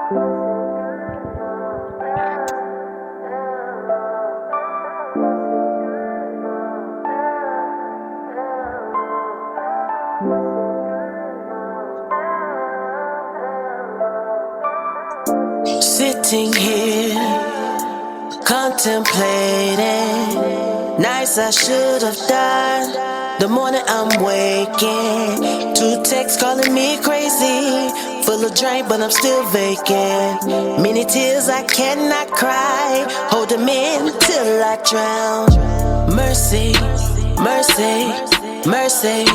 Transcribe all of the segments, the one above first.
Sitting here, contemplating nights I should have died. The morning I'm waking, 2 texts calling me crazy. Full of drink, but I'm still vacant. Many tears I cannot cry, hold them in till I drown. Mercy, mercy, mercy,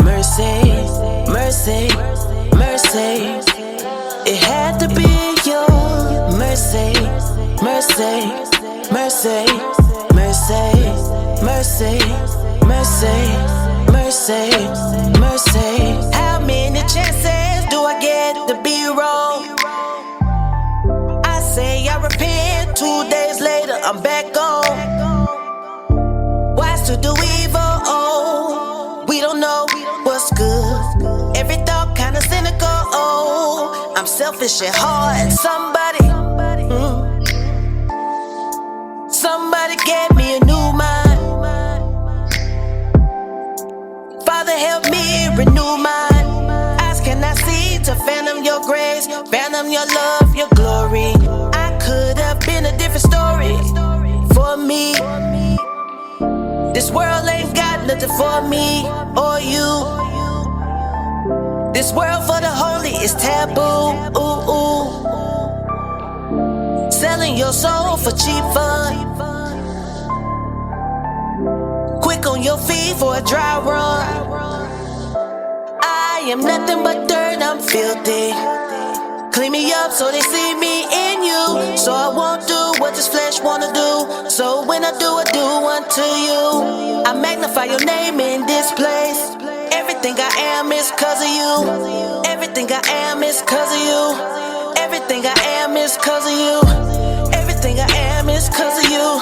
mercy, mercy, mercy. It had to be your mercy, mercy, mercy, mercy, mercy, mercy, mercy, mercy. How many chances do I get to be wrong? I say I repent, 2 days later I'm back on. Wise to do evil, oh, we don't know what's good. Every thought kinda cynical, oh, I'm selfish at heart. Somebody gave me a new mind. Father, help me renew mine. Eyes cannot see to fathom your grace, fathom your love, your glory. I could have been a different story for me. This world ain't got nothing for me or you. This world for the holy is taboo. Ooh, ooh. Selling your soul for cheap fun. Quick on your feet for a dry run. I am nothing but dirt, I'm filthy. Clean me up so they see me in you. So I won't do what this flesh wanna do. So when I do unto you. I magnify your name in this place. Everything I am is cause of you. Everything I am is cause of you. Everything I am is cause of you. Everything I am is cause of you.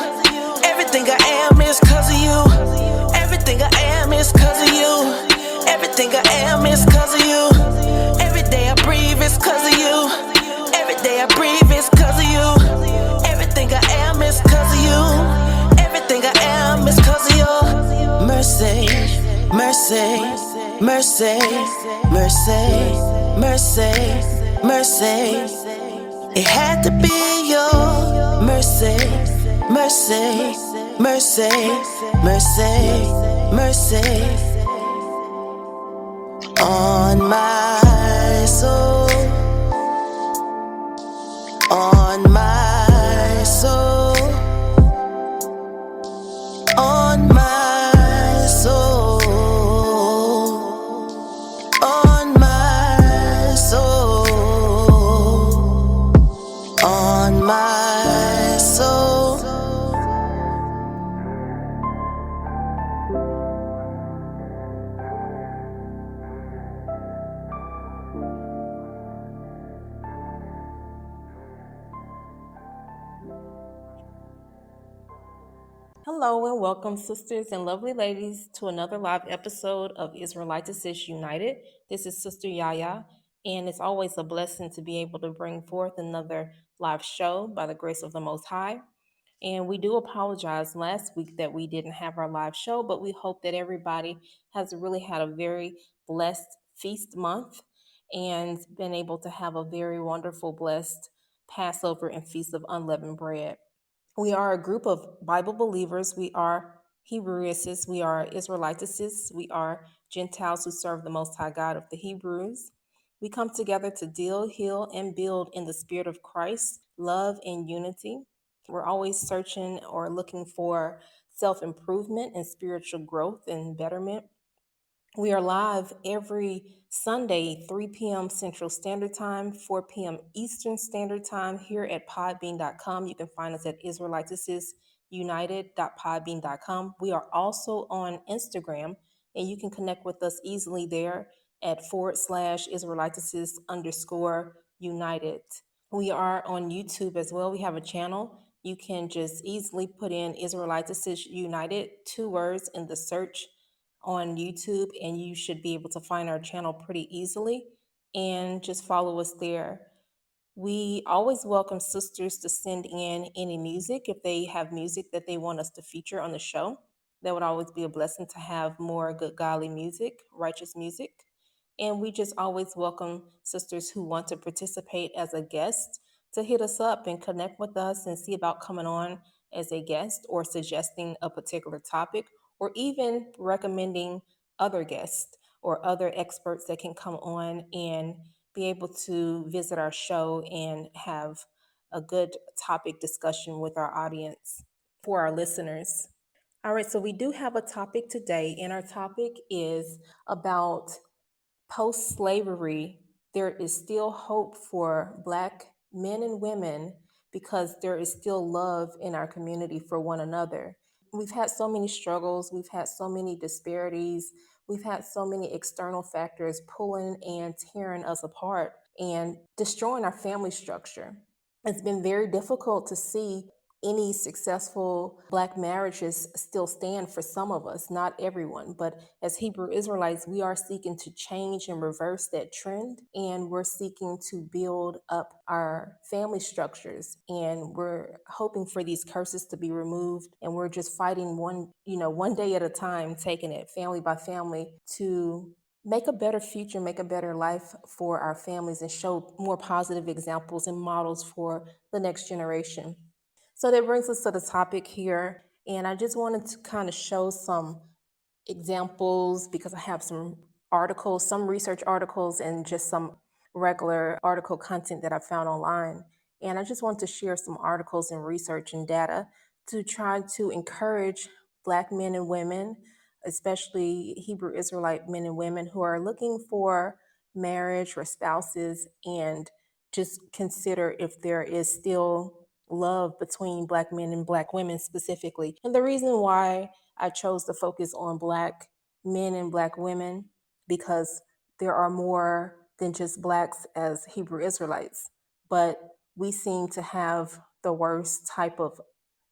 Everything I am is cause of you. Everything I am is cause of you. Everything I am is cause of you. Every day I breathe is cause of you. Every day I breathe is cause of you. Everything I am is cause of you. Everything I am is cause of your mercy, mercy, mercy, mercy, mercy, mercy. It had to be your mercy, mercy, mercy, mercy, mercy. On my soul, on my soul, on my soul, on my soul, on my soul. Hello and welcome, sisters and lovely ladies, to another live episode of Israelitesses United. This is Sister Yaya, and it's always a blessing to be able to bring forth another live show by the grace of the Most High. And we do apologize last week that we didn't have our live show, but we hope that everybody has really had a very blessed feast month and been able to have a very wonderful, blessed Passover and Feast of Unleavened Bread. We are a group of Bible believers. We are Hebrewisses. We are Israelitesses. We are Gentiles who serve the Most High God of the Hebrews. We come together to deal, heal, and build in the spirit of Christ, love, and unity. We're always searching or looking for self-improvement and spiritual growth and betterment. We are live every Sunday, 3 p.m. Central Standard Time, 4 p.m. Eastern Standard Time here at podbean.com. You can find us at israelitesunited.podbean.com. We are also on Instagram, and you can connect with us easily there at /Israelitesses_united. We are on YouTube as well. We have a channel. You can just easily put in Israelitesses United, 2 words in the search on YouTube, and you should be able to find our channel pretty easily and just follow us there. We always welcome sisters to send in any music if they have music that they want us to feature on the show. That would always be a blessing to have more good, godly music, righteous music. And we just always welcome sisters who want to participate as a guest to hit us up and connect with us and see about coming on as a guest or suggesting a particular topic or even recommending other guests or other experts that can come on and be able to visit our show and have a good topic discussion with our audience for our listeners. All right, so we do have a topic today, and our topic is about post slavery. There is still hope for Black men and women because there is still love in our community for one another. We've had so many struggles, we've had so many disparities, we've had so many external factors pulling and tearing us apart and destroying our family structure. It's been very difficult to see any successful Black marriages still stand for some of us, not everyone. But as Hebrew Israelites, we are seeking to change and reverse that trend. And we're seeking to build up our family structures. And we're hoping for these curses to be removed. And we're just fighting one day at a time, taking it family by family to make a better future, make a better life for our families, and show more positive examples and models for the next generation. So that brings us to the topic here. And I just wanted to kind of show some examples because I have some articles, some research articles, and just some regular article content that I found online. And I just want to share some articles and research and data to try to encourage Black men and women, especially Hebrew Israelite men and women who are looking for marriage or spouses, and just consider if there is still love between Black men and Black women specifically. And the reason why I chose to focus on Black men and Black women because there are more than just Blacks as Hebrew Israelites, but we seem to have the worst type of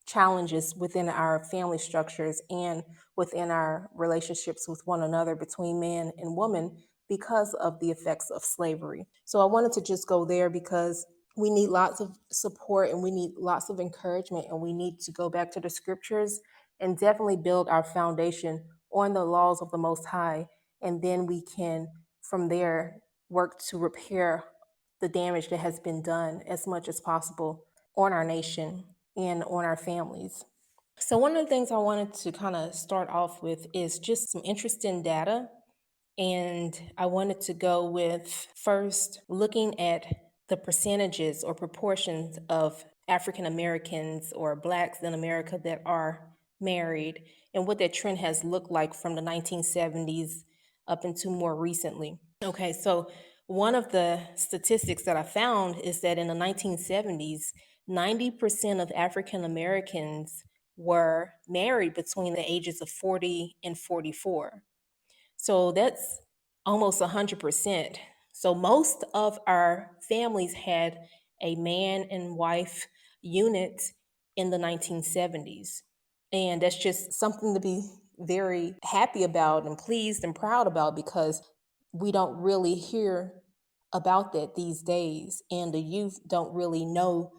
challenges within our family structures and within our relationships with one another between man and woman because of the effects of slavery. So I wanted to just go there because we need lots of support and we need lots of encouragement, and we need to go back to the scriptures and definitely build our foundation on the laws of the Most High. And then we can, from there, work to repair the damage that has been done as much as possible on our nation and on our families. So, one of the things I wanted to kind of start off with is just some interesting data. And I wanted to go with first looking at the percentages or proportions of African Americans or Blacks in America that are married and what that trend has looked like from the 1970s up into more recently. Okay, so one of the statistics that I found is that in the 1970s, 90% of African Americans were married between the ages of 40 and 44. So that's almost 100%. So most of our families had a man and wife unit in the 1970s. And that's just something to be very happy about and pleased and proud about because we don't really hear about that these days. And the youth don't really know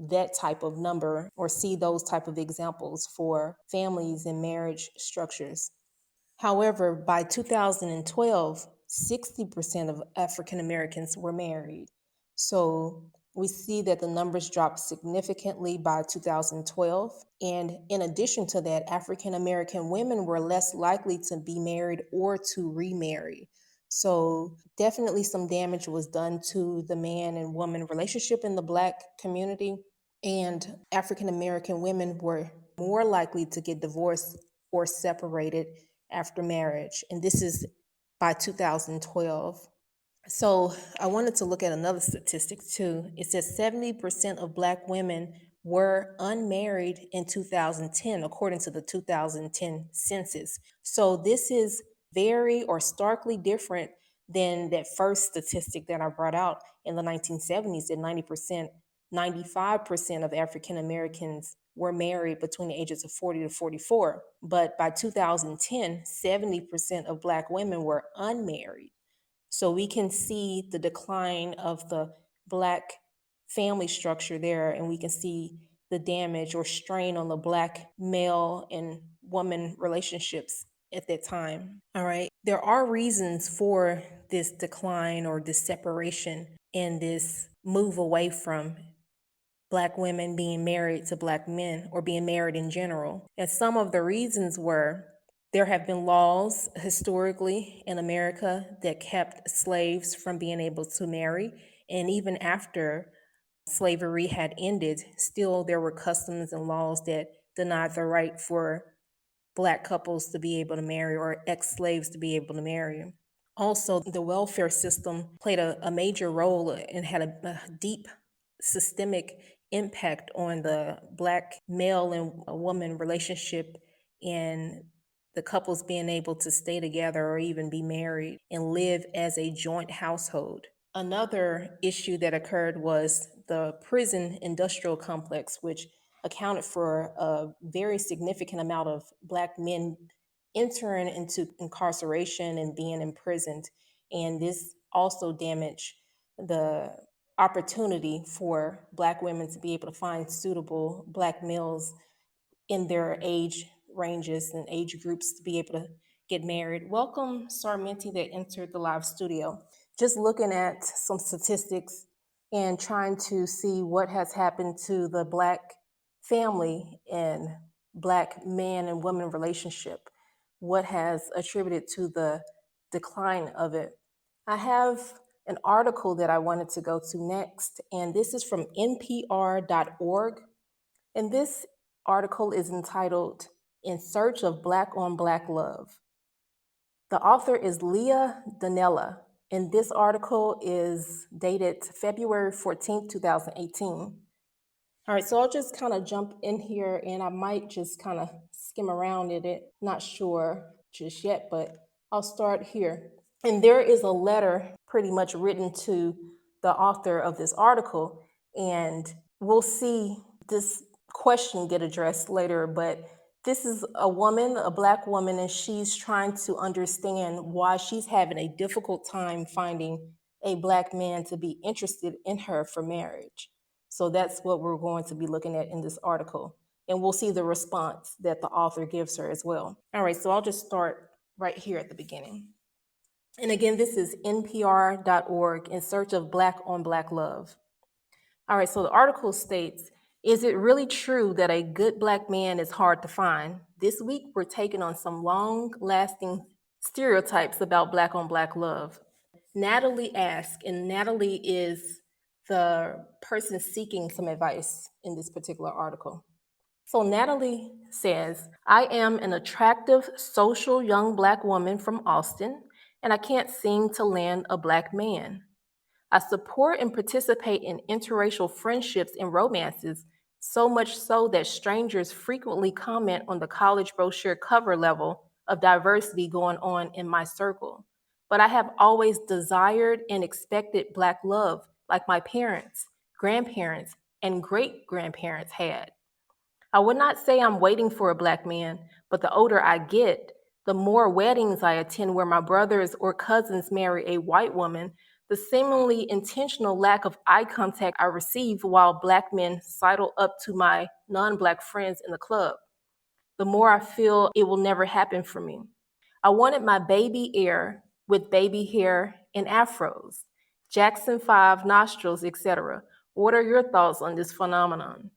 that type of number or see those type of examples for families and marriage structures. However, by 2012, 60% of African Americans were married. So we see that the numbers dropped significantly by 2012. And in addition to that, African American women were less likely to be married or to remarry. So definitely some damage was done to the man and woman relationship in the Black community. And African American women were more likely to get divorced or separated after marriage. And this is by 2012. So I wanted to look at another statistic too. It says 70% of Black women were unmarried in 2010, according to the 2010 census. So this is very or starkly different than that first statistic that I brought out in the 1970s that 90%, 95% of African Americans were married between the ages of 40 to 44. But by 2010, 70% of Black women were unmarried. So we can see the decline of the Black family structure there, and we can see the damage or strain on the Black male and woman relationships at that time. All right. There are reasons for this decline or this separation and this move away from Black women being married to Black men or being married in general. And some of the reasons were there have been laws historically in America that kept slaves from being able to marry. And even after slavery had ended, still there were customs and laws that denied the right for Black couples to be able to marry or ex slaves to be able to marry. Also, the welfare system played a major role and had a deep systemic impact on the Black male and a woman relationship and the couples being able to stay together or even be married and live as a joint household. Another issue that occurred was the prison industrial complex, which accounted for a very significant amount of Black men entering into incarceration and being imprisoned. And this also damaged the opportunity for Black women to be able to find suitable Black males in their age ranges and age groups to be able to get married. Welcome, Sarmenti, that entered the live studio. Just looking at some statistics and trying to see what has happened to the Black family and Black man and woman relationship, what has attributed to the decline of it. I have an article that I wanted to go to next, and this is from npr.org. And this article is entitled In Search of Black on Black Love. The author is Leah Donnella, and this article is dated February 14th, 2018. All right, so I'll just kind of jump in here and I might just kind of skim around in it. Not sure just yet, but I'll start here. And there is a letter pretty much written to the author of this article, and we'll see this question get addressed later, but this is a woman, a Black woman, and she's trying to understand why she's having a difficult time finding a Black man to be interested in her for marriage. So that's what we're going to be looking at in this article. And we'll see the response that the author gives her as well. All right, so I'll just start right here at the beginning. And again, this is npr.org in search of Black on Black love. All right, so the article states, is it really true that a good Black man is hard to find? This week, we're taking on some long-lasting stereotypes about Black on Black love. Natalie asks, and Natalie is the person seeking some advice in this particular article. So Natalie says, I am an attractive, social young Black woman from Austin, and I can't seem to land a Black man. I support and participate in interracial friendships and romances, so much so that strangers frequently comment on the college brochure cover level of diversity going on in my circle. But I have always desired and expected Black love like my parents, grandparents, and great grandparents had. I would not say I'm waiting for a Black man, but the older I get, the more weddings I attend where my brothers or cousins marry a white woman, the seemingly intentional lack of eye contact I receive while Black men sidle up to my non-Black friends in the club, the more I feel it will never happen for me. I wanted my baby heir with baby hair and afros, Jackson 5 nostrils, etc. What are your thoughts on this phenomenon?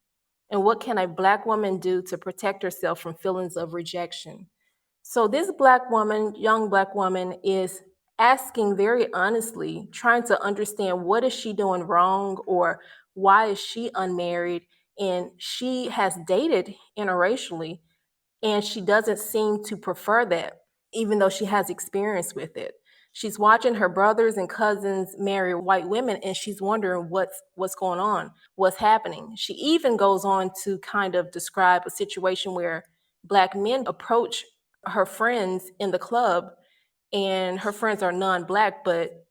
And what can a Black woman do to protect herself from feelings of rejection? So this Black woman, young Black woman, is asking very honestly, trying to understand what is she doing wrong or why is she unmarried? And she has dated interracially and she doesn't seem to prefer that, even though she has experience with it. She's watching her brothers and cousins marry white women, and she's wondering what's going on, what's happening. She even goes on to kind of describe a situation where Black men approach her friends in the club, and her friends are non-Black, but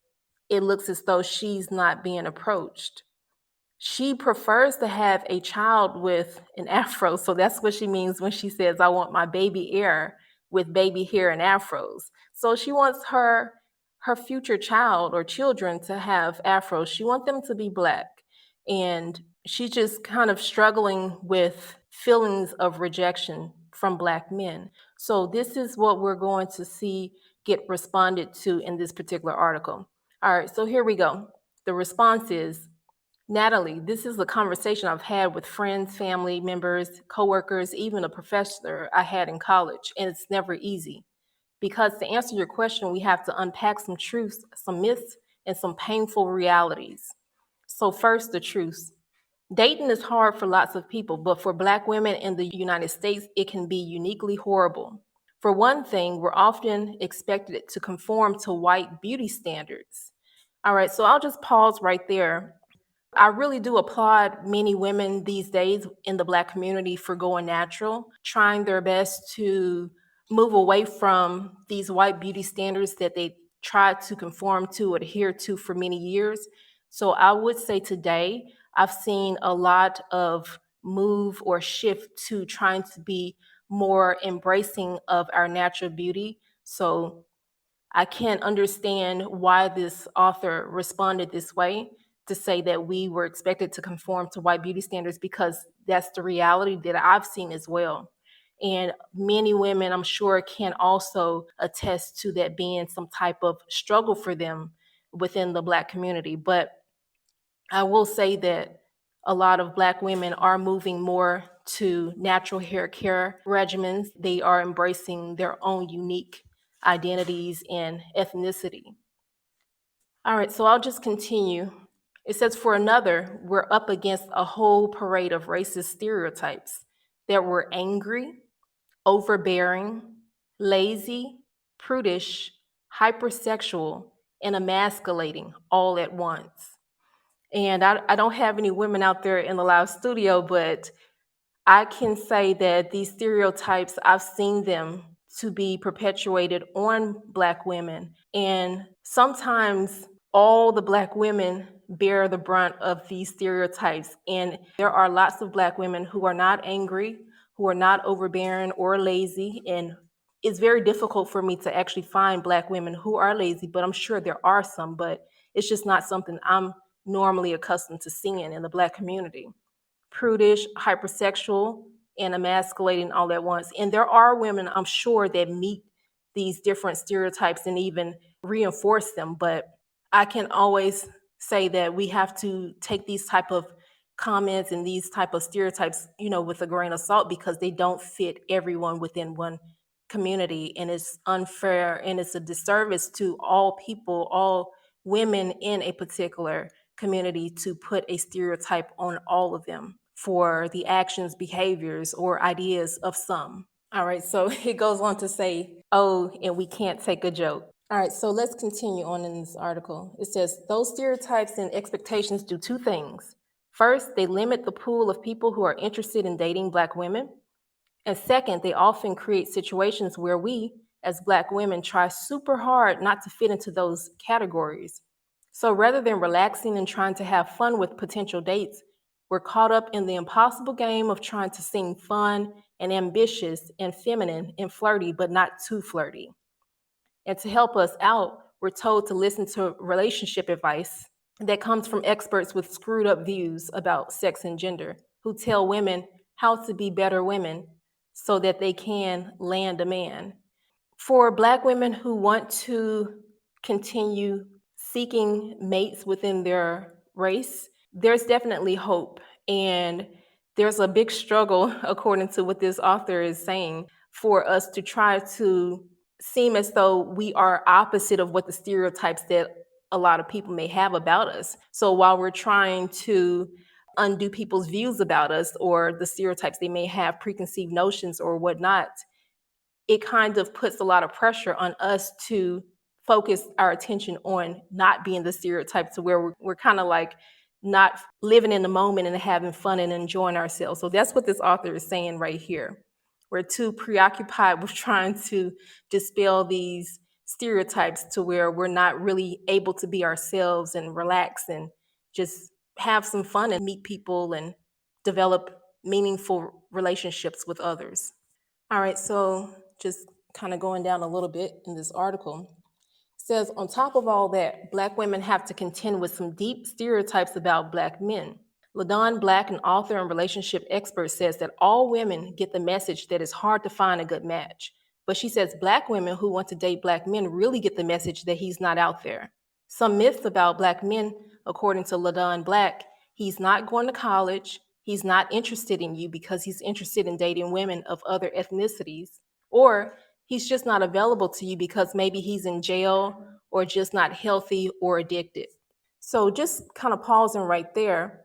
it looks as though she's not being approached. She prefers to have a child with an afro. So that's what she means when she says, I want my baby heir with baby hair and afros. So she wants her future child or children to have afros. She wants them to be Black. And she's just kind of struggling with feelings of rejection from Black men. So, this is what we're going to see get responded to in this particular article. All right, so here we go. The response is, Natalie, this is a conversation I've had with friends, family members, coworkers, even a professor I had in college, and it's never easy. Because to answer your question, we have to unpack some truths, some myths, and some painful realities. So, first, the truths. Dating is hard for lots of people, but for Black women in the United States, it can be uniquely horrible. For one thing, we're often expected to conform to white beauty standards. All right, so I'll just pause right there. I really do applaud many women these days in the Black community for going natural, trying their best to move away from these white beauty standards that they tried to conform to, adhere to for many years. So I would say today, I've seen a lot of move or shift to trying to be more embracing of our natural beauty. So I can't understand why this author responded this way to say that we were expected to conform to white beauty standards because that's the reality that I've seen as well. And many women, I'm sure, can also attest to that being some type of struggle for them within the Black community. But I will say that a lot of Black women are moving more to natural hair care regimens. They are embracing their own unique identities and ethnicity. All right, so I'll just continue. It says, for another, we're up against a whole parade of racist stereotypes that we're angry, overbearing, lazy, prudish, hypersexual, and emasculating all at once. And I don't have any women out there in the live studio, but I can say that these stereotypes, I've seen them to be perpetuated on Black women. And sometimes all the Black women bear the brunt of these stereotypes. And there are lots of Black women who are not angry, who are not overbearing or lazy. And it's very difficult for me to actually find Black women who are lazy, but I'm sure there are some, but it's just not something I'm normally accustomed to seeing in the Black community. Prudish, hypersexual, and emasculating all at once. And there are women, I'm sure, that meet these different stereotypes and even reinforce them. But I can always say that we have to take these type of comments and these type of stereotypes, with a grain of salt because they don't fit everyone within one community. And it's unfair and it's a disservice to all people, all women in a particular community to put a stereotype on all of them for the actions, behaviors, or ideas of some. All right, so it goes on to say, oh, and we can't take a joke. All right, so let's continue on in this article. It says, those stereotypes and expectations do two things. First, they limit the pool of people who are interested in dating Black women. And second, they often create situations where we, as Black women, try super hard not to fit into those categories. So rather than relaxing and trying to have fun with potential dates, we're caught up in the impossible game of trying to seem fun and ambitious and feminine and flirty, but not too flirty. And to help us out, we're told to listen to relationship advice that comes from experts with screwed up views about sex and gender, who tell women how to be better women so that they can land a man. For Black women who want to continue seeking mates within their race, there's definitely hope. And there's a big struggle, according to what this author is saying, for us to try to seem as though we are opposite of what the stereotypes that a lot of people may have about us. So while we're trying to undo people's views about us or the stereotypes they may have, preconceived notions or whatnot, it kind of puts a lot of pressure on us to focus our attention on not being the stereotype to where we're kind of like not living in the moment and having fun and enjoying ourselves. So that's what this author is saying right here. We're too preoccupied with trying to dispel these stereotypes to where we're not really able to be ourselves and relax and just have some fun and meet people and develop meaningful relationships with others. All right, so just kind of going down a little bit in this article. It says, on top of all that, Black women have to contend with some deep stereotypes about Black men. LaDon Black, an author and relationship expert, says that all women get the message that it's hard to find a good match. But she says Black women who want to date Black men really get the message that he's not out there. Some myths about Black men, according to LaDon Black: he's not going to college, he's not interested in you because he's interested in dating women of other ethnicities, or he's just not available to you because maybe he's in jail or just not healthy or addicted. So just kind of pausing right there,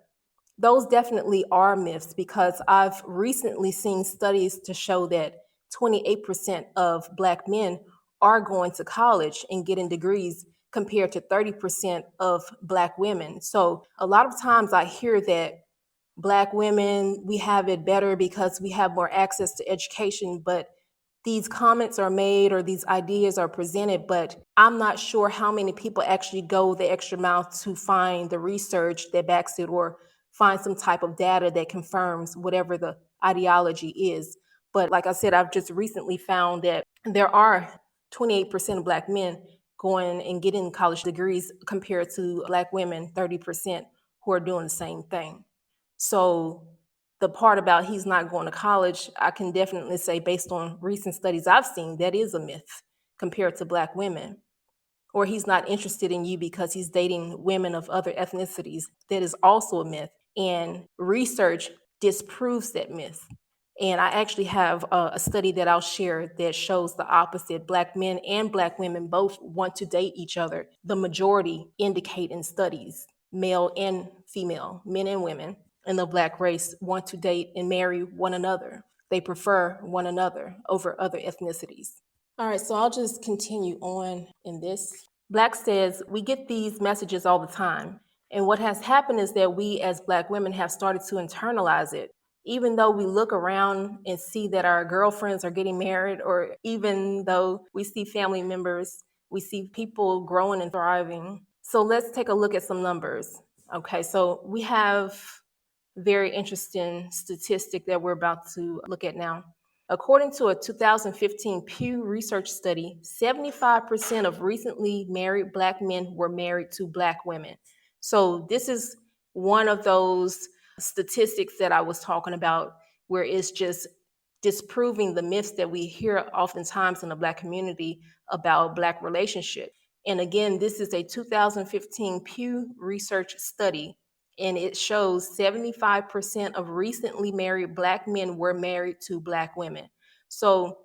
those definitely are myths because I've recently seen studies to show that 28% of Black men are going to college and getting degrees compared to 30% of Black women. So a lot of times I hear that Black women, we have it better because we have more access to education, but these comments are made or these ideas are presented, but I'm not sure how many people actually go the extra mile to find the research that backs it or find some type of data that confirms whatever the ideology is. But like I said, I've just recently found that there are 28% of Black men going and getting college degrees compared to Black women, 30%, who are doing the same thing. So the part about he's not going to college, I can definitely say, based on recent studies I've seen, that is a myth compared to Black women. Or he's not interested in you because he's dating women of other ethnicities. That is also a myth. And research disproves that myth. And I actually have a study that I'll share that shows the opposite. Black men and Black women both want to date each other. The majority indicate in studies, male and female, men and women in the Black race want to date and marry one another. They prefer one another over other ethnicities. All right, so I'll just continue on in this. Black says, we get these messages all the time. And what has happened is that we as Black women have started to internalize it. Even though we look around and see that our girlfriends are getting married, or even though we see family members, we see people growing and thriving. So let's take a look at some numbers. Okay, so we have very interesting statistic that we're about to look at now. According to a 2015 Pew Research study, 75% of recently married Black men were married to Black women. So this is one of those statistics that I was talking about where it's just disproving the myths that we hear oftentimes in the Black community about Black relationship. And again, this is a 2015 Pew Research study, and it shows 75% of recently married Black men were married to Black women. So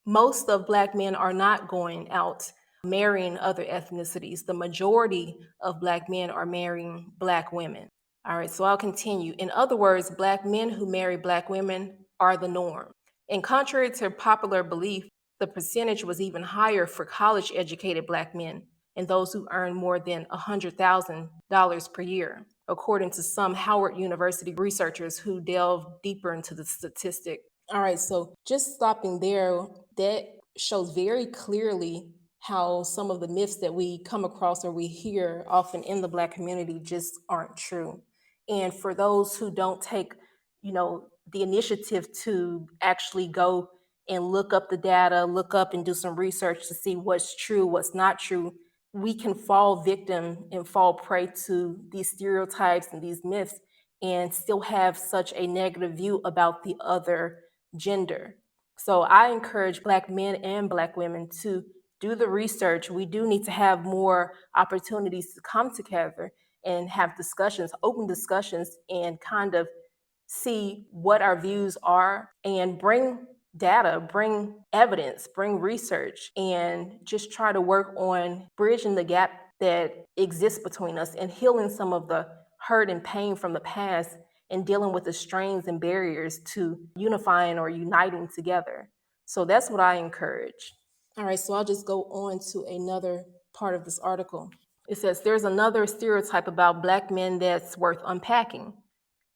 most of Black men are not going out marrying other ethnicities. The majority of Black men are marrying Black women. All right, so I'll continue. In other words, Black men who marry Black women are the norm. And contrary to popular belief, the percentage was even higher for college educated Black men and those who earn more than $100,000 per year, according to some Howard University researchers who delve deeper into the statistic. All right, so just stopping there, that shows very clearly how some of the myths that we come across or we hear often in the Black community just aren't true. And for those who don't take, the initiative to actually go and look up the data, look up and do some research to see what's true, what's not true, we can fall victim and fall prey to these stereotypes and these myths and still have such a negative view about the other gender. So I encourage Black men and Black women to do the research. We do need to have more opportunities to come together and have discussions, open discussions, and kind of see what our views are and bring data, bring evidence, bring research, and just try to work on bridging the gap that exists between us and healing some of the hurt and pain from the past and dealing with the strains and barriers to unifying or uniting together. So that's what I encourage. All right, so I'll just go on to another part of this article. It says there's another stereotype about Black men that's worth unpacking.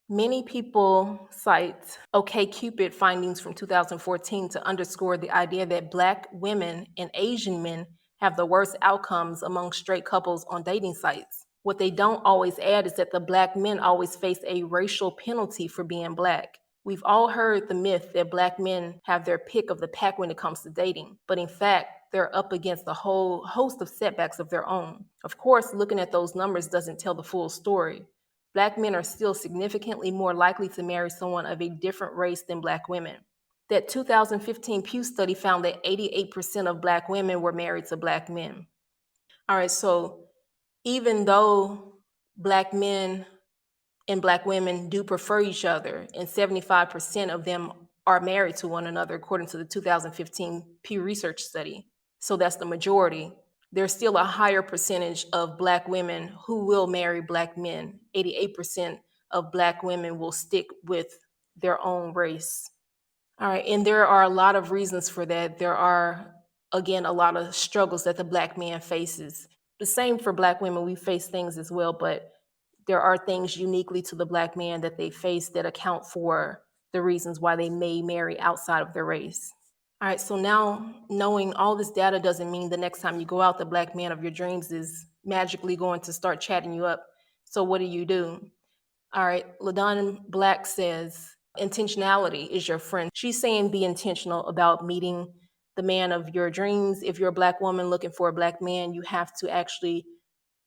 Many people cite OkCupid findings from 2014 to underscore the idea that Black women and Asian men have the worst outcomes among straight couples on dating sites. What they don't always add is that the Black men always face a racial penalty for being Black. We've all heard the myth that Black men have their pick of the pack when it comes to dating, but in fact, they're up against a whole host of setbacks of their own. Of course, looking at those numbers doesn't tell the full story. Black men are still significantly more likely to marry someone of a different race than Black women. That 2015 Pew study found that 88% of Black women were married to Black men. All right, so even though Black men and Black women do prefer each other, and 75% of them are married to one another, according to the 2015 Pew Research study. So that's the majority. There's still a higher percentage of Black women who will marry Black men. 88% of Black women will stick with their own race. All right, and there are a lot of reasons for that. There are, again, a lot of struggles that the Black man faces. The same for Black women, we face things as well, but there are things uniquely to the Black man that they face that account for the reasons why they may marry outside of their race. All right, so now knowing all this data doesn't mean the next time you go out, the Black man of your dreams is magically going to start chatting you up. So what do? All right, LaDon Black says, intentionality is your friend. She's saying be intentional about meeting the man of your dreams. If you're a Black woman looking for a Black man, you have to actually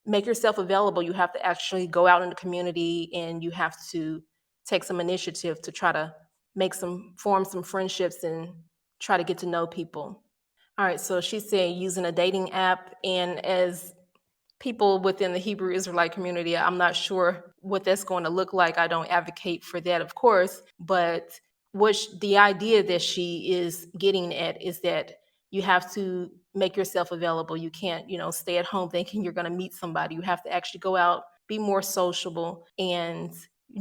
make yourself available. You have to actually go out in the community, and you have to take some initiative to try to form some friendships and try to get to know people. All right, so she's saying using a dating app, and as people within the Hebrew Israelite community, I'm not sure what that's going to look like. I don't advocate for that, of course, but the idea that she is getting at is that you have to make yourself available. You can't, stay at home thinking you're going to meet somebody. You have to actually go out, be more sociable, and,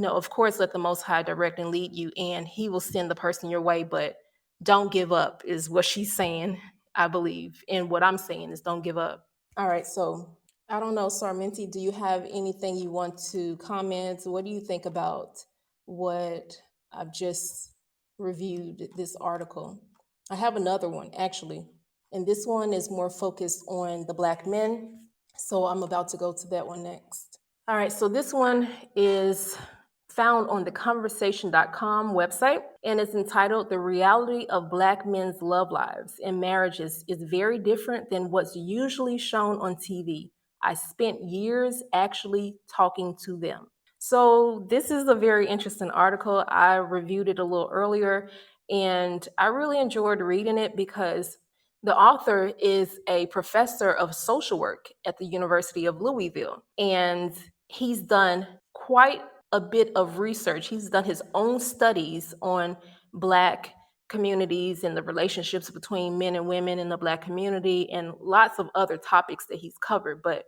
of course, let the Most High direct and lead you, and He will send the person your way, but don't give up is what she's saying, I believe. And what I'm saying is don't give up. All right, so I don't know, Sarmenti, do you have anything you want to comment? What do you think about what I've just reviewed, this article? I have another one, actually, and this one is more focused on the Black men. So I'm about to go to that one next. All right, so this one is found on the conversation.com website, and it's entitled The Reality of Black Men's Love Lives and Marriages is Very Different Than What's Usually Shown on TV. I spent years actually talking to them. So this is a very interesting article. I reviewed it a little earlier, and I really enjoyed reading it because the author is a professor of social work at the University of Louisville, and he's done quite a bit of research. He's done his own studies on Black communities and the relationships between men and women in the Black community, and lots of other topics that he's covered. But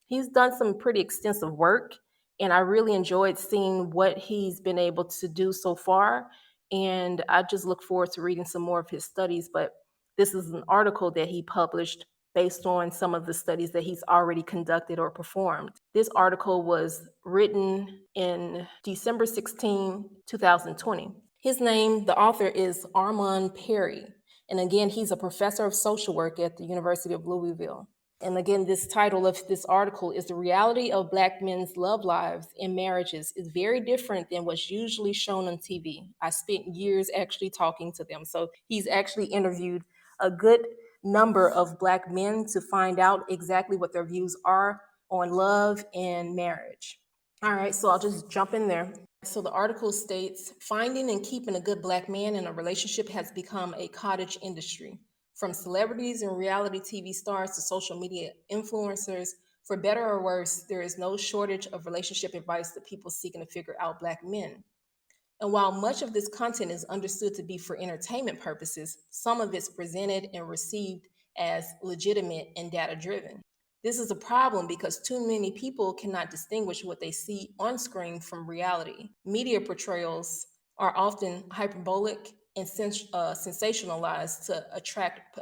he's done some pretty extensive work, and I really enjoyed seeing what he's been able to do so far. And I just look forward to reading some more of his studies. But this is an article that he published based on some of the studies that he's already conducted or performed. This article was written in December 16, 2020. His name, the author, is Armand Perry. And again, he's a professor of social work at the University of Louisville. And again, this title of this article is The Reality of Black Men's Love Lives and Marriages is Very Different Than What's Usually Shown on TV. I spent years actually talking to them. So he's actually interviewed a good number of Black men to find out exactly what their views are on love and marriage. All right, so I'll just jump in there. So the article states, finding and keeping a good Black man in a relationship has become a cottage industry. From celebrities and reality TV stars to social media influencers, for better or worse, there is no shortage of relationship advice to people seeking to figure out Black men. And while much of this content is understood to be for entertainment purposes, some of it's presented and received as legitimate and data-driven. This is a problem because too many people cannot distinguish what they see on screen from reality. Media portrayals are often hyperbolic and sensationalized to attract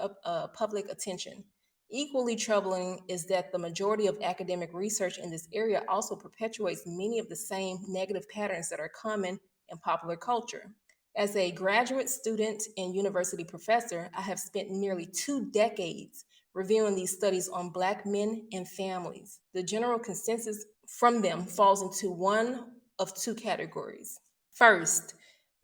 public attention. Equally troubling is that the majority of academic research in this area also perpetuates many of the same negative patterns that are common in popular culture. As a graduate student and university professor, I have spent nearly 2 decades reviewing these studies on Black men and families. The general consensus from them falls into one of 2 categories. First,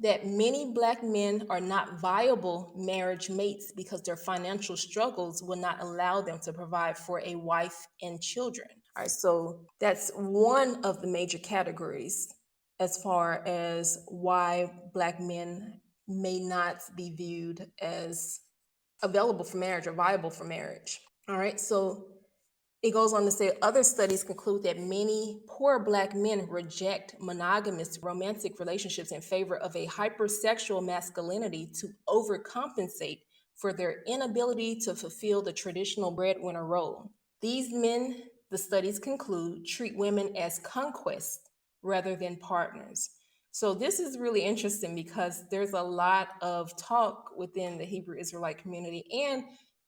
that many Black men are not viable marriage mates because their financial struggles will not allow them to provide for a wife and children. All right, so that's one of the major categories as far as why Black men may not be viewed as available for marriage or viable for marriage. All right, so it goes on to say other studies conclude that many poor Black men reject monogamous romantic relationships in favor of a hypersexual masculinity to overcompensate for their inability to fulfill the traditional breadwinner role. These men, the studies conclude, treat women as conquests rather than partners. So this is really interesting because there's a lot of talk within the Hebrew Israelite community and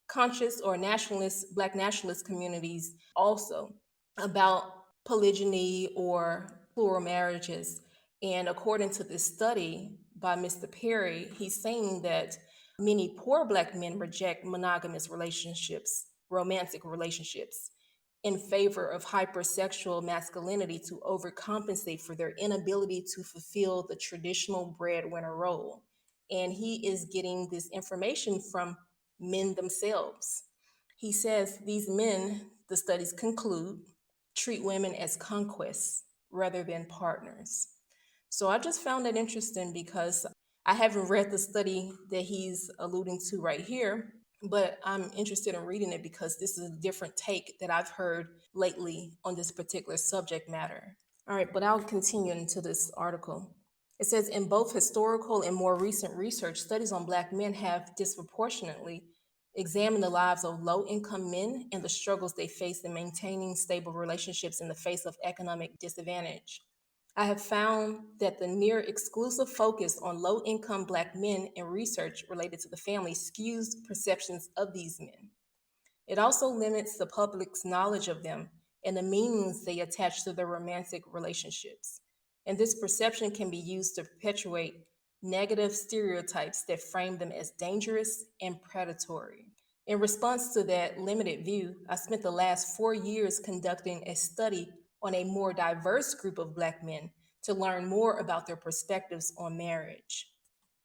conscious or nationalist, Black nationalist communities also about polygyny or plural marriages. And according to this study by Mr. Perry, he's saying that many poor Black men reject monogamous relationships, romantic relationships, in favor of hypersexual masculinity to overcompensate for their inability to fulfill the traditional breadwinner role. And he is getting this information from men themselves. He says these men, the studies conclude, treat women as conquests rather than partners. So I just found that interesting because I haven't read the study that he's alluding to right here, but I'm interested in reading it because this is a different take that I've heard lately on this particular subject matter. All right, but I'll continue into this article. It says in both historical and more recent research, studies on Black men have disproportionately examined the lives of low income men and the struggles they face in maintaining stable relationships in the face of economic disadvantage. I have found that the near exclusive focus on low income Black men in research related to the family skews perceptions of these men. It also limits the public's knowledge of them and the meanings they attach to their romantic relationships. And this perception can be used to perpetuate negative stereotypes that frame them as dangerous and predatory. In response to that limited view, I spent the last 4 years conducting a study on a more diverse group of Black men to learn more about their perspectives on marriage.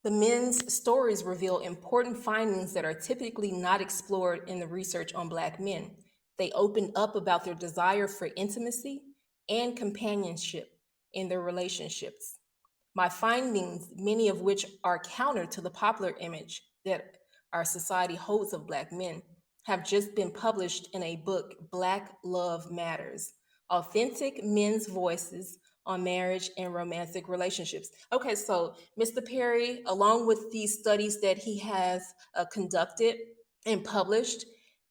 The men's stories reveal important findings that are typically not explored in the research on Black men. They open up about their desire for intimacy and companionship in their relationships. My findings, many of which are counter to the popular image that our society holds of Black men, have just been published in a book, Black Love Matters: Authentic Men's Voices on Marriage and Romantic Relationships. Okay, so Mr. Perry, along with these studies that he has conducted and published,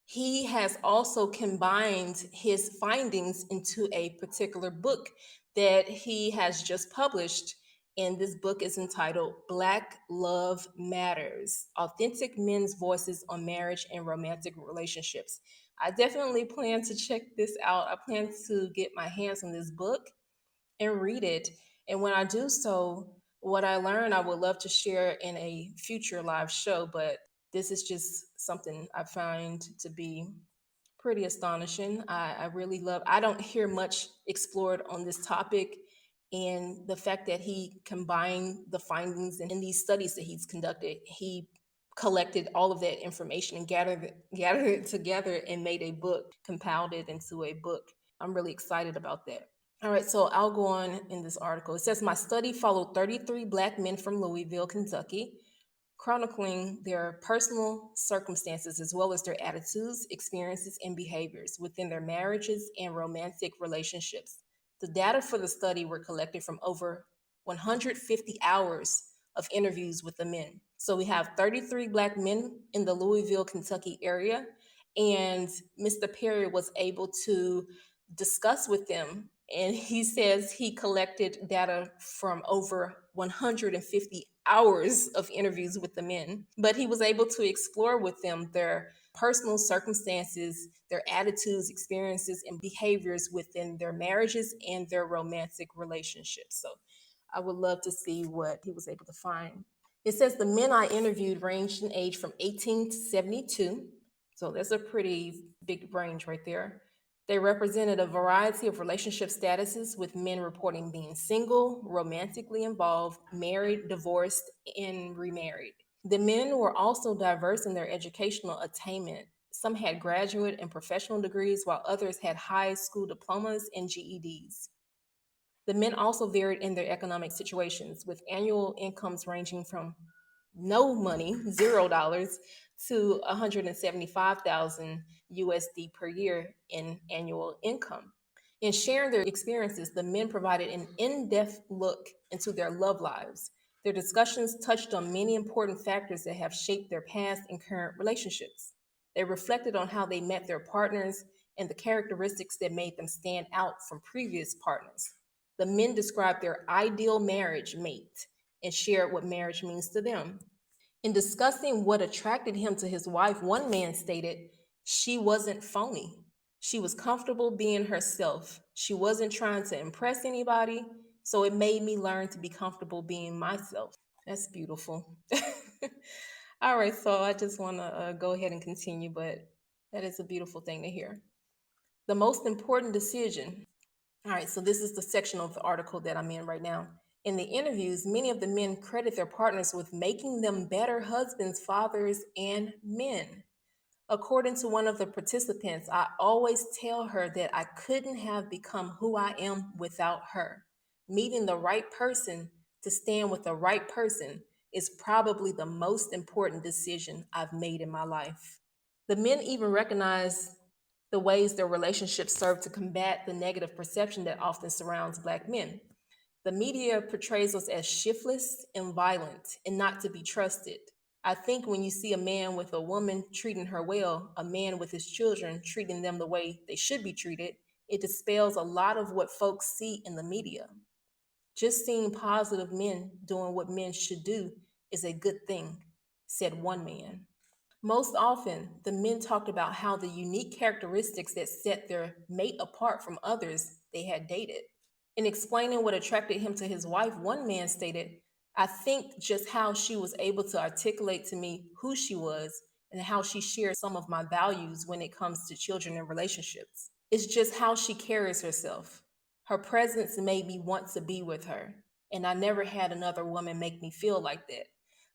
he has also combined his findings into a particular book that he has just published. And this book is entitled Black Love Matters: Authentic Men's Voices on Marriage and Romantic Relationships. I definitely plan to check this out. I plan to get my hands on this book and read it. And when I do so, what I learn, I would love to share in a future live show. But this is just something I find to be pretty astonishing. I really love, I don't hear much explored on this topic. And the fact that he combined the findings in these studies that he's conducted, he collected all of that information and gathered it together and made a book, compiled it into a book. I'm really excited about that. All right, so I'll go on in this article. It says, my study followed 33 Black men from Louisville, Kentucky, chronicling their personal circumstances as well as their attitudes, experiences, and behaviors within their marriages and romantic relationships. The data for the study were collected from over 150 hours of interviews with the men. So we have 33 Black men in the Louisville, Kentucky area, and Mr. Perry was able to discuss with them. And he says he collected data from over 150 hours of interviews with the men, but he was able to explore with them their personal circumstances, their attitudes, experiences, and behaviors within their marriages and their romantic relationships. So I would love to see what he was able to find. It says the men I interviewed ranged in age from 18 to 72. So that's a pretty big range right there. They represented a variety of relationship statuses, with men reporting being single, romantically involved, married, divorced, and remarried. The men were also diverse in their educational attainment, Some had graduate and professional degrees, while others had high school diplomas and GEDs. The men also varied in their economic situations, with annual incomes ranging from no money, $0, to 175,000 USD per year in annual income. In sharing their experiences, the men provided an in depth look into their love lives. Their discussions touched on many important factors that have shaped their past and current relationships. They reflected on how they met their partners and the characteristics that made them stand out from previous partners. The men described their ideal marriage mate and shared what marriage means to them. In discussing what attracted him to his wife, one man stated, "She wasn't phony. She was comfortable being herself. She wasn't trying to impress anybody, so it made me learn to be comfortable being myself." That's beautiful. All right, so I just want to go ahead and continue, but that is a beautiful thing to hear. The most important decision. All right, so this is the section of the article that I'm in right now. In the interviews, many of the men credit their partners with making them better husbands, fathers, and men. According to one of the participants, "I always tell her that I couldn't have become who I am without her. Meeting the right person to stand with the right person is probably the most important decision I've made in my life." The men even recognize the ways their relationships serve to combat the negative perception that often surrounds Black men. The media portrays us as shiftless and violent and not to be trusted. I think when you see a man with a woman treating her well, a man with his children treating them the way they should be treated, it dispels a lot of what folks see in the media. Just seeing positive men doing what men should do is a good thing, said one man. Most often, the men talked about how the unique characteristics that set their mate apart from others they had dated. In explaining what attracted him to his wife, one man stated, "I think just how she was able to articulate to me who she was and how she shared some of my values when it comes to children and relationships. It's just how she carries herself. Her presence made me want to be with her, and I never had another woman make me feel like that."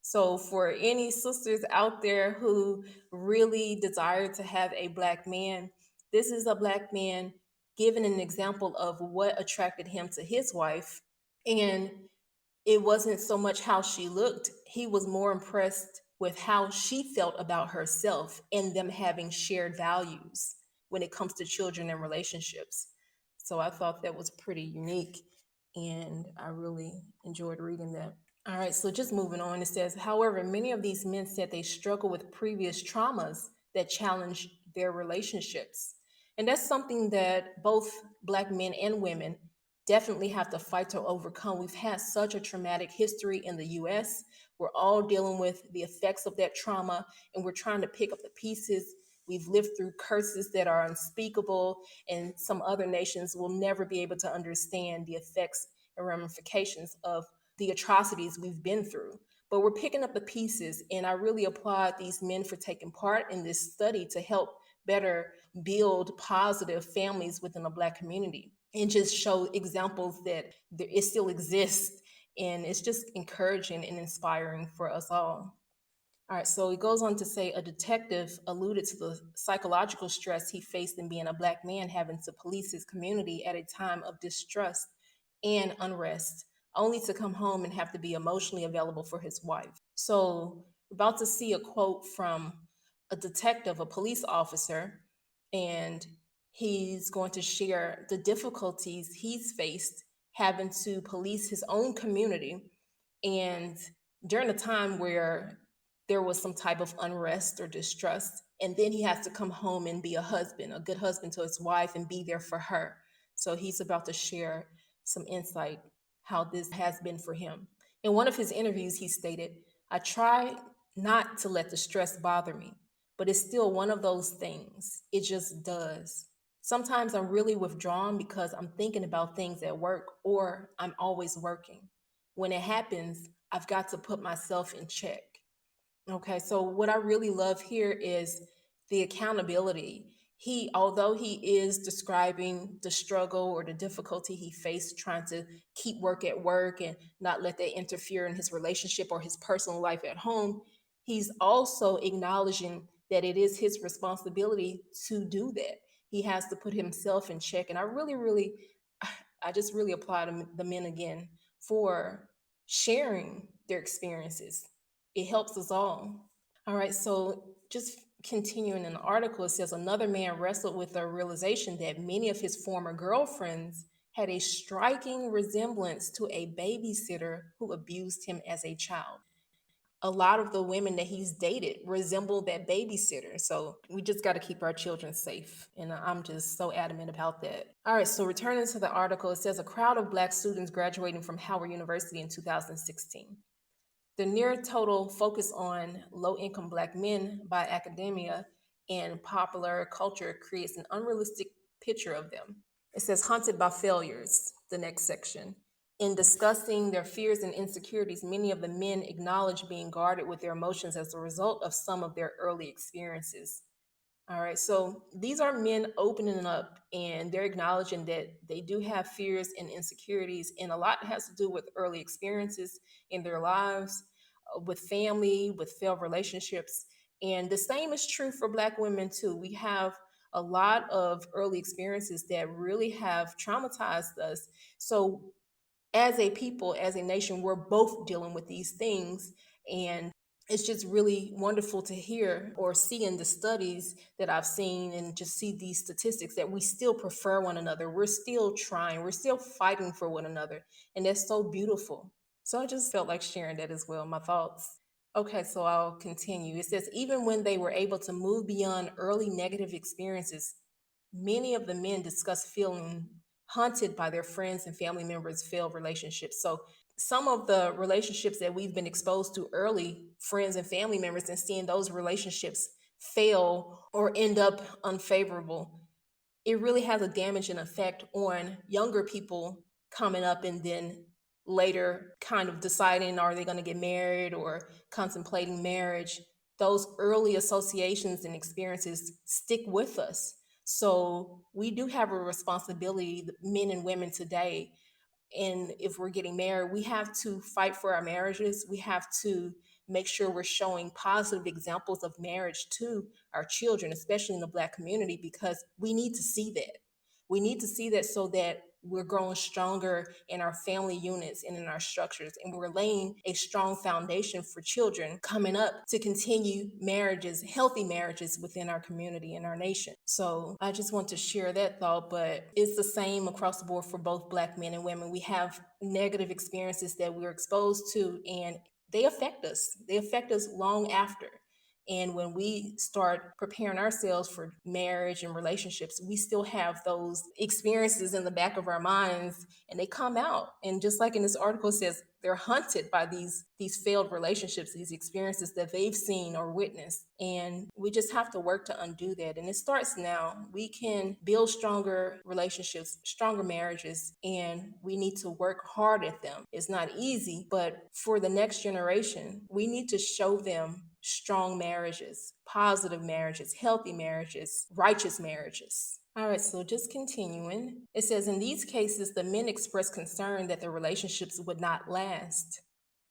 So, for any sisters out there who really desire to have a Black man, this is a Black man giving an example of what attracted him to his wife. And it wasn't so much how she looked, he was more impressed with how she felt about herself and them having shared values when it comes to children and relationships. So I thought that was pretty unique and I really enjoyed reading that. All right, so just moving on, it says, however, many of these men said they struggle with previous traumas that challenge their relationships. And that's something that both Black men and women definitely have to fight to overcome. We've had such a traumatic history in the US. We're all dealing with the effects of that trauma, and we're trying to pick up the pieces. We've lived through curses that are unspeakable, and some other nations will never be able to understand the effects and ramifications of the atrocities we've been through. But we're picking up the pieces, and I really applaud these men for taking part in this study to help better build positive families within the Black community and just show examples that it still exists. And it's just encouraging and inspiring for us all. All right, so it goes on to say a detective alluded to the psychological stress he faced in being a Black man having to police his community at a time of distrust and unrest, only to come home and have to be emotionally available for his wife. So, we're about to see a quote from a detective, a police officer, and he's going to share the difficulties he's faced having to police his own community and during a time where there was some type of unrest or distrust. And then he has to come home and be a husband, a good husband to his wife, and be there for her. So he's about to share some insight how this has been for him. In one of his interviews, he stated, "I try not to let the stress bother me, but it's still one of those things. It just does. Sometimes I'm really withdrawn because I'm thinking about things at work or I'm always working. When it happens, I've got to put myself in check." Okay, so what I really love here is the accountability. Although he is describing the struggle or the difficulty he faced trying to keep work at work and not let that interfere in his relationship or his personal life at home, he's also acknowledging that it is his responsibility to do that. He has to put himself in check. And I just really applaud the men again for sharing their experiences. It helps us all. All right, so just continuing in the article, it says another man wrestled with the realization that many of his former girlfriends had a striking resemblance to a babysitter who abused him as a child. A lot of the women that he's dated resemble that babysitter. So we just got to keep our children safe. And I'm just so adamant about that. All right, so returning to the article, it says a crowd of Black students graduating from Howard University in 2016. The near total focus on low income Black men by academia and popular culture creates an unrealistic picture of them. It says, haunted by failures, the next section. In discussing their fears and insecurities, many of the men acknowledge being guarded with their emotions as a result of some of their early experiences. All right, so these are men opening up and they're acknowledging that they do have fears and insecurities, and a lot has to do with early experiences in their lives, with family, with failed relationships. And the same is true for Black women too. We have a lot of early experiences that really have traumatized us. So, as a people, as a nation, we're both dealing with these things. And it's just really wonderful to hear or see in the studies that I've seen and just see these statistics that we still prefer one another. We're still trying, we're still fighting for one another. And that's so beautiful. So I just felt like sharing that as well, my thoughts. Okay, so I'll continue. It says, even when they were able to move beyond early negative experiences, many of the men discuss feeling haunted by their friends and family members' failed relationships. So some of the relationships that we've been exposed to early, friends and family members, and seeing those relationships fail or end up unfavorable, it really has a damaging effect on younger people coming up and then later kind of deciding, are they going to get married or contemplating marriage. Those early associations and experiences stick with us. So we do have a responsibility, men and women today, and if we're getting married, we have to fight for our marriages. We have to make sure we're showing positive examples of marriage to our children, especially in the Black community, because we need to see that. We need to see that so that we're growing stronger in our family units and in our structures, and we're laying a strong foundation for children coming up to continue marriages, healthy marriages within our community and our nation. So I just want to share that thought, but it's the same across the board for both Black men and women. We have negative experiences that we're exposed to, and they affect us. They affect us long after. And when we start preparing ourselves for marriage and relationships, we still have those experiences in the back of our minds, and they come out. And just like in this article it says, they're hunted by these failed relationships, these experiences that they've seen or witnessed. And we just have to work to undo that. And it starts now. We can build stronger relationships, stronger marriages, and we need to work hard at them. It's not easy, but for the next generation, we need to show them strong marriages, positive marriages, healthy marriages, righteous marriages. All right, so just continuing. It says, in these cases, the men expressed concern that the relationships would not last.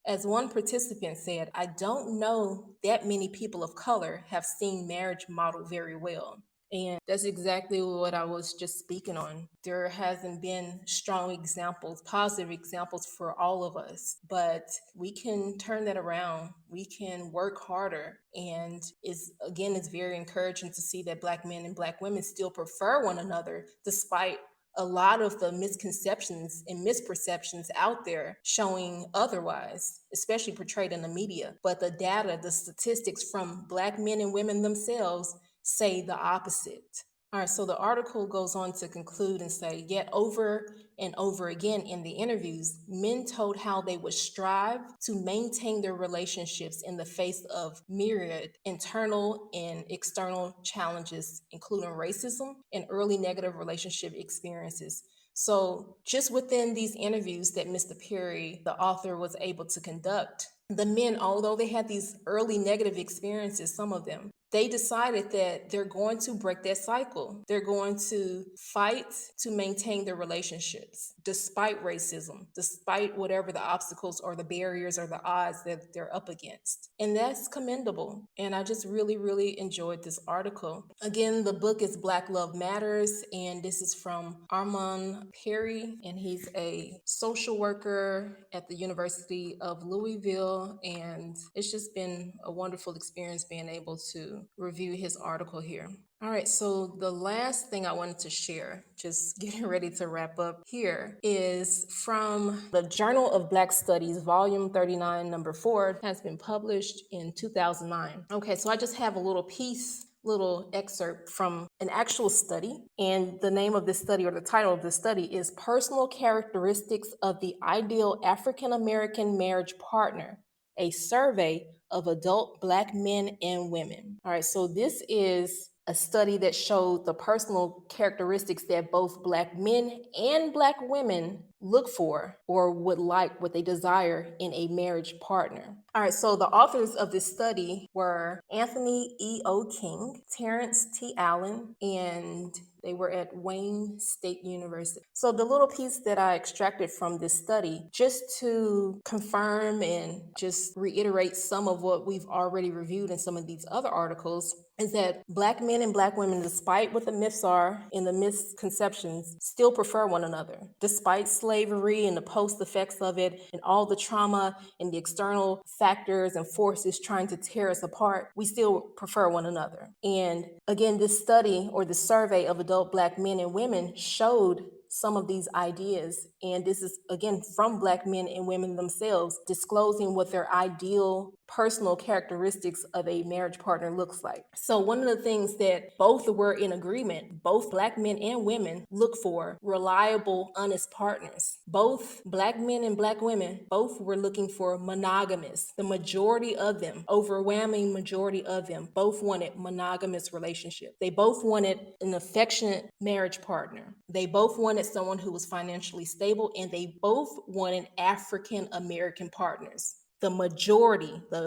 As one participant said, I don't know that many people of color have seen marriage modeled very well. And that's exactly what I was just speaking on. There hasn't been strong examples, positive examples for all of us, but we can turn that around. We can work harder. And it's very encouraging to see that Black men and Black women still prefer one another despite a lot of the misconceptions and misperceptions out there showing otherwise, especially portrayed in the media. But the data, the statistics from Black men and women themselves say the opposite. All right, so the article goes on to conclude and say, yet over and over again in the interviews, men told how they would strive to maintain their relationships in the face of myriad internal and external challenges, including racism and early negative relationship experiences. So, just within these interviews that Mr. Perry, the author, was able to conduct, the men, although they had these early negative experiences, some of them, they decided that they're going to break that cycle. They're going to fight to maintain their relationships despite racism, despite whatever the obstacles or the barriers or the odds that they're up against. And that's commendable. And I just really, really enjoyed this article. Again, the book is Black Love Matters, and this is from Armand Perry, and he's a social worker at the University of Louisville. And it's just been a wonderful experience being able to review his article here. All right, so the last thing I wanted to share, just getting ready to wrap up here, is from the Journal of Black Studies, volume 39, number 4, has been published in 2009. Okay, so I just have a little excerpt from an actual study, and the name of this study, or the title of this study, is Personal Characteristics of the Ideal African American Marriage Partner, a survey of adult Black men and women. All right, so this is a study that showed the personal characteristics that both Black men and Black women look for or would like, what they desire in a marriage partner. All right, so the authors of this study were Anthony E. O. King, Terrence T. Allen, and they were at Wayne State University. So the little piece that I extracted from this study, just to confirm and just reiterate some of what we've already reviewed in some of these other articles, is that Black men and Black women, despite what the myths are and the misconceptions, still prefer one another. Despite slavery and the post effects of it and all the trauma and the external factors and forces trying to tear us apart, we still prefer one another. And again, this study, or the survey of adult Black men and women, showed some of these ideas. And this is, again, from Black men and women themselves, disclosing what their ideal personal characteristics of a marriage partner looks like. So one of the things that both were in agreement, both Black men and women look for reliable, honest partners. Both Black men and Black women, both were looking for monogamous. The majority of them, overwhelming majority of them, both wanted monogamous relationship. They both wanted an affectionate marriage partner. They both wanted someone who was financially stable, and they both wanted African American partners. The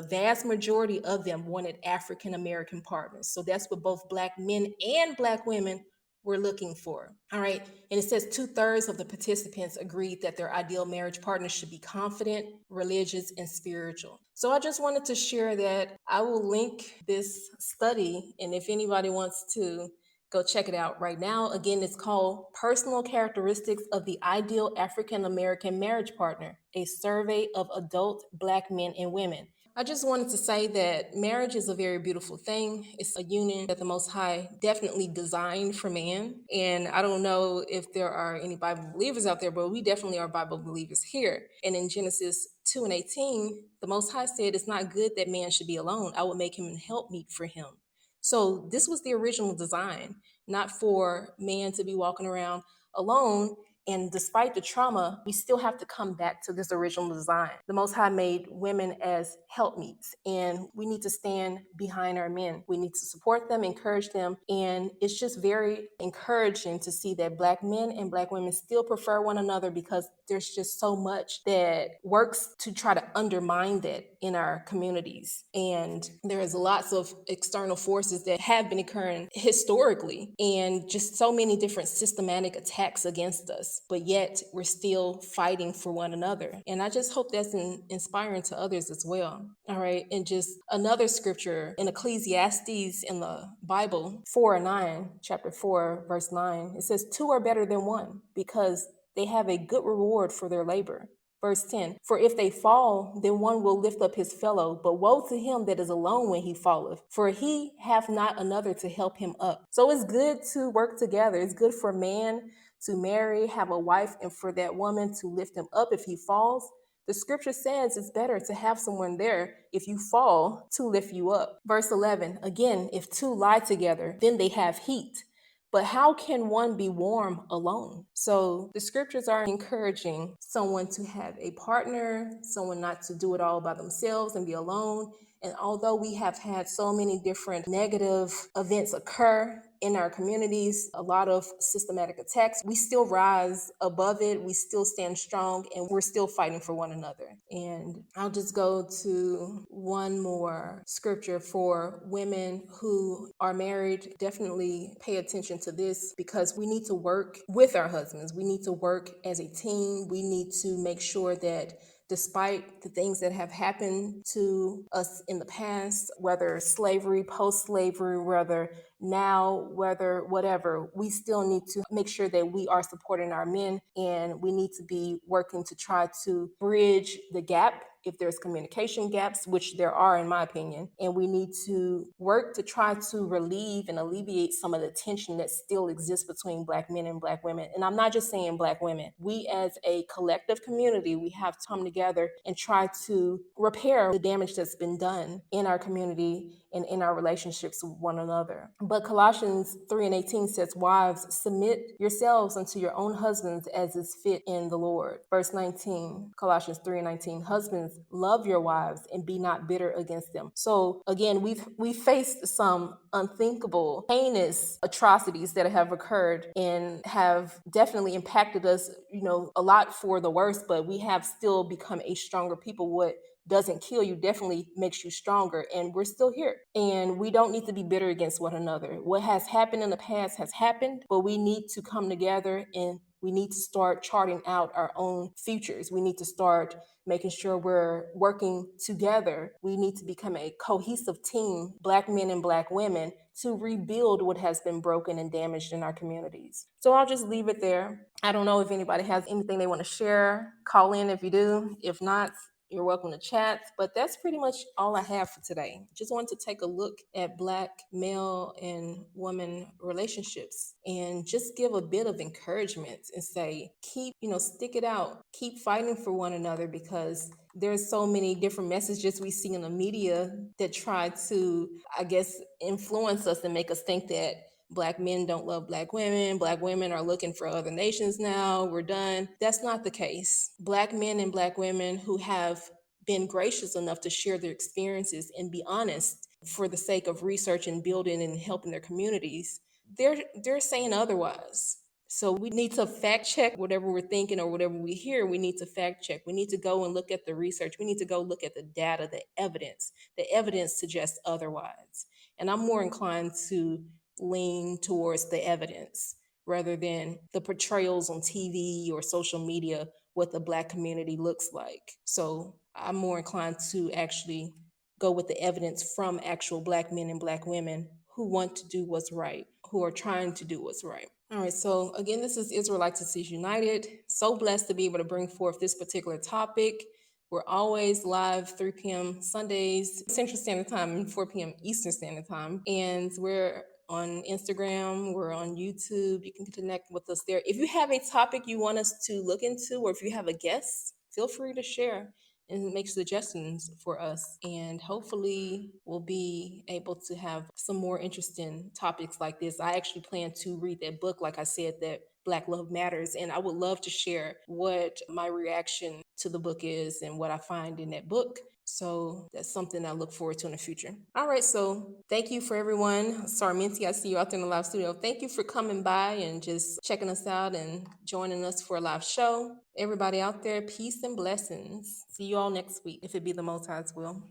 vast majority of them wanted African American partners. So that's what both Black men and Black women were looking for. All right. And it says 2/3 of the participants agreed that their ideal marriage partner should be confident, religious, and spiritual. So I just wanted to share that. I will link this study, and if anybody wants to go check it out right now. Again, it's called Personal Characteristics of the Ideal African American Marriage Partner, a survey of adult Black men and women. I just wanted to say that marriage is a very beautiful thing. It's a union that the Most High definitely designed for man. And I don't know if there are any Bible believers out there, but we definitely are Bible believers here. And in Genesis 2:18, the Most High said, "It's not good that man should be alone. I will make him an helpmeet for him." So this was the original design, not for man to be walking around alone. And despite the trauma, we still have to come back to this original design. The Most High made women as helpmeets, and we need to stand behind our men. We need to support them, encourage them, and it's just very encouraging to see that Black men and Black women still prefer one another, because there's just so much that works to try to undermine that in our communities. And there is lots of external forces that have been occurring historically, and just so many different systematic attacks against us. But yet we're still fighting for one another. And I just hope that's inspiring to others as well. All right. And just another scripture in Ecclesiastes in the Bible, 4:9, chapter 4, verse 9, it says, "Two are better than one, because they have a good reward for their labor." Verse 10, "For if they fall, then one will lift up his fellow, but woe to him that is alone when he falleth, for he hath not another to help him up." So it's good to work together. It's good for man to marry, have a wife, and for that woman to lift him up if he falls. The scripture says it's better to have someone there if you fall to lift you up. Verse 11, again, "If two lie together, then they have heat. But how can one be warm alone?" So the scriptures are encouraging someone to have a partner, someone not to do it all by themselves and be alone, And although we have had so many different negative events occur in our communities, a lot of systematic attacks, we still rise above it. We still stand strong and we're still fighting for one another. And I'll just go to one more scripture for women who are married. Definitely pay attention to this because we need to work with our husbands. We need to work as a team. We need to make sure that despite the things that have happened to us in the past, whether slavery, post-slavery, whether now, whether whatever, we still need to make sure that we are supporting our men, and we need to be working to try to bridge the gap if there's communication gaps, which there are in my opinion, and we need to work to try to relieve and alleviate some of the tension that still exists between Black men and Black women. And I'm not just saying Black women. We as a collective community, we have to come together and try to repair the damage that's been done in our community and in our relationships with one another. But Colossians 3:18 says, wives, submit yourselves unto your own husbands as is fit in the Lord. Verse 19, Colossians 3:19, husbands, love your wives and be not bitter against them. So again, we've faced some unthinkable, heinous atrocities that have occurred and have definitely impacted us, a lot for the worse, but we have still become a stronger people. What doesn't kill you definitely makes you stronger, and we're still here, and we don't need to be bitter against one another. What has happened in the past has happened, but we need to come together and we need to start charting out our own futures. We need to start making sure we're working together. We need to become a cohesive team, Black men and Black women, to rebuild what has been broken and damaged in our communities. So I'll just leave it there. I don't know if anybody has anything they want to share. Call in if you do. If not, you're welcome to chat, but that's pretty much all I have for today. Just wanted to take a look at Black male and woman relationships and just give a bit of encouragement and say, stick it out, keep fighting for one another, because there's so many different messages we see in the media that try to, I guess, influence us and make us think that Black men don't love Black women are looking for other nations now, we're done. That's not the case. Black men and Black women who have been gracious enough to share their experiences and be honest for the sake of research and building and helping their communities, they're saying otherwise. So we need to fact check whatever we're thinking or whatever we hear. We need to fact check. We need to go and look at the research. We need to go look at the data, the evidence. The evidence suggests otherwise. And I'm more inclined to lean towards the evidence rather than the portrayals on TV or social media, what the Black community looks like. So I'm more inclined to actually go with the evidence from actual Black men and Black women who want to do what's right, who are trying to do what's right. All right, so again, this is Israelitesses United. So blessed to be able to bring forth this particular topic. We're always live 3 p.m. Sundays, Central Standard Time, and 4 p.m. Eastern Standard Time. And we're on Instagram, we're on YouTube. You can connect with us there. If you have a topic you want us to look into, or if you have a guest, feel free to share and make suggestions for us. And hopefully we'll be able to have some more interesting topics like this. I actually plan to read that book, like I said, that Black Love Matters. And I would love to share what my reaction to the book is and what I find in that book. So that's something I look forward to in the future. All right, so thank you for everyone. Sarminti, I see you out there in the live studio. Thank you for coming by and just checking us out and joining us for a live show. Everybody out there, peace and blessings. See you all next week, if it be the Most High's will.